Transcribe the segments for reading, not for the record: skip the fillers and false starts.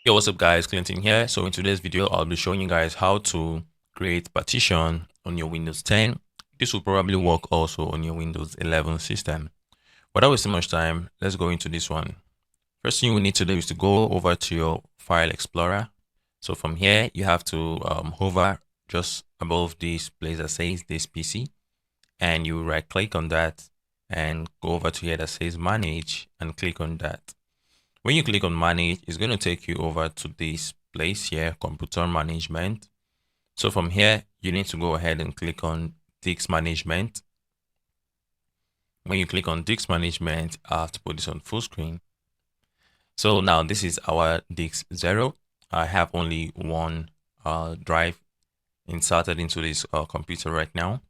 Yo, what's up guys, Clinton here. So in today's video, I'll be showing you guys how to create partition on your Windows 10. This will probably work also on your Windows 11 system. Without wasting much time, let's go into this one. First thing we need to do is to go over to your File Explorer. So from here, you have to hover just above this place that says this PC, and you right click on that and go over to here that says Manage and click on that. When you click on manage, it's going to take you over to this place here, computer management. So from here, you need to go ahead and click on disk management. When you click on disk management, I have to put this on full screen. So now this is our disk 0. I have only one drive inserted into this computer right now.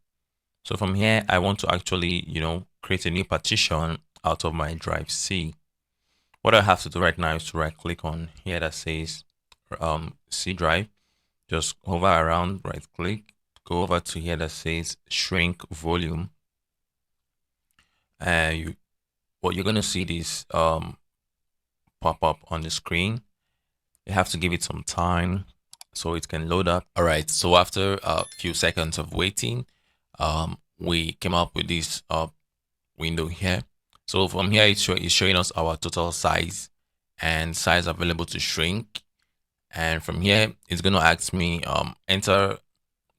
So from here, I want to actually, create a new partition out of my drive C. What I have to do right now is to right click on here that says C drive. Just hover around, right click, go over to here that says shrink volume. And what you're gonna see this pop up on the screen. You have to give it some time so it can load up. All right, so after a few seconds of waiting, we came up with this window here. So from here, it's showing us our total size and size available to shrink. And from here, it's going to ask me enter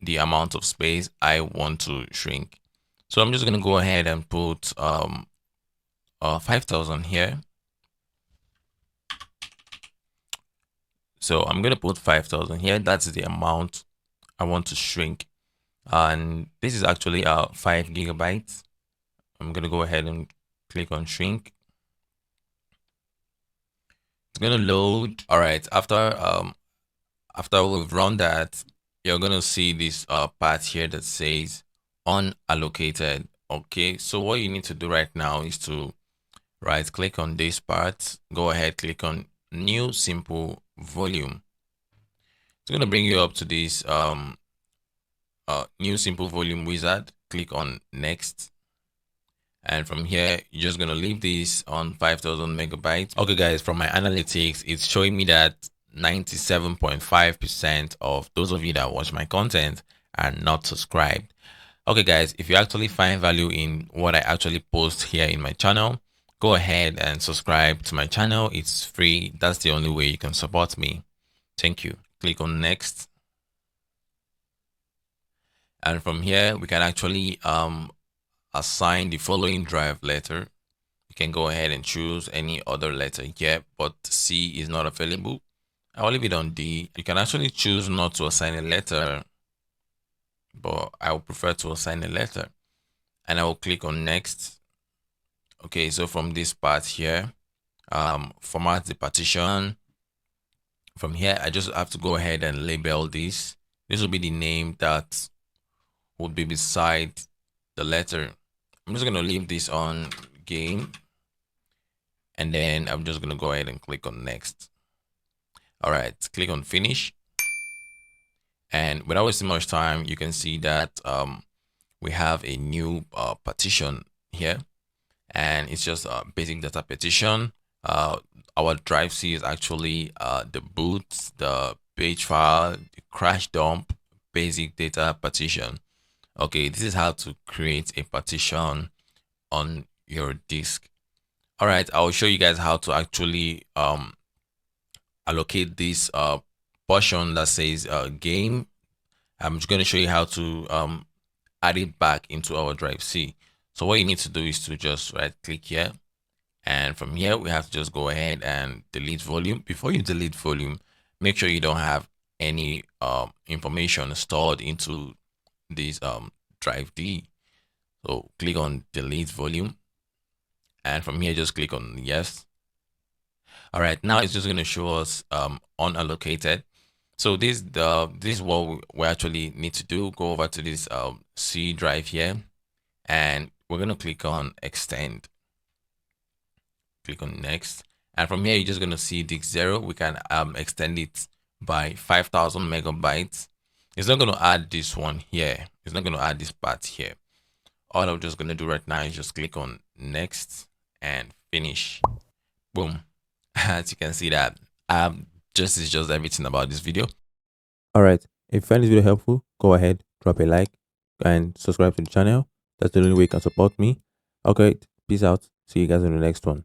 the amount of space I want to shrink. So I'm just going to go ahead and put 5,000 here. So I'm going to put 5,000 here. That's the amount I want to shrink. And this is actually 5 gigabytes. I'm going to go ahead and click on shrink. It's gonna load. All right, after we've run that, you're gonna see this part here that says unallocated. Okay, so what you need to do right now is to right click on this part, go ahead, click on new simple volume. It's gonna bring you up to this new simple volume wizard. Click on next. And from here, you're just going to leave this on 5,000 megabytes. Okay, guys, from my analytics, it's showing me that 97.5% of those of you that watch my content are not subscribed. Okay, guys, if you actually find value in what I actually post here in my channel, go ahead and subscribe to my channel. It's free. That's the only way you can support me. Thank you. Click on next. And from here, we can actually assign the following drive letter. You can go ahead and choose any other letter here, but C is not available. I'll leave it on D. You can actually choose not to assign a letter, but I would prefer to assign a letter. And I will click on next. Okay, so from this part here, format the partition. From here, I just have to go ahead and label this. This will be the name that would be beside the letter. I'm just going to leave this on game, and then I'm just going to go ahead and click on next. All right, click on finish. And without wasting much time, you can see that we have a new partition here, and it's just a basic data partition. Our drive C is actually the boot, the page file, the crash dump, basic data partition. Okay, this is how to create a partition on your disk. All right, I'll show you guys how to actually allocate this portion that says game. I'm just going to show you how to add it back into our drive C. So what you need to do is to just right click here, and from here we have to just go ahead and delete volume. Before you delete volume, make sure you don't have any information stored into this drive D. So click on delete volume, and from here just click on yes. All right, now it's just going to show us unallocated. So this is what we actually need to do. Go over to this C drive here, and we're going to click on extend. Click on next, and from here you're just going to see disk 0. We can extend it by 5,000 megabytes. It's not going to add this one here. It's not going to add this part here. All I'm just going to do right now is just click on next and finish. Boom. As you can see that I've Just is just everything about this video. All right. If you find this video helpful, go ahead, drop a like and subscribe to the channel. That's the only way you can support me. Okay. Peace out. See you guys in the next one.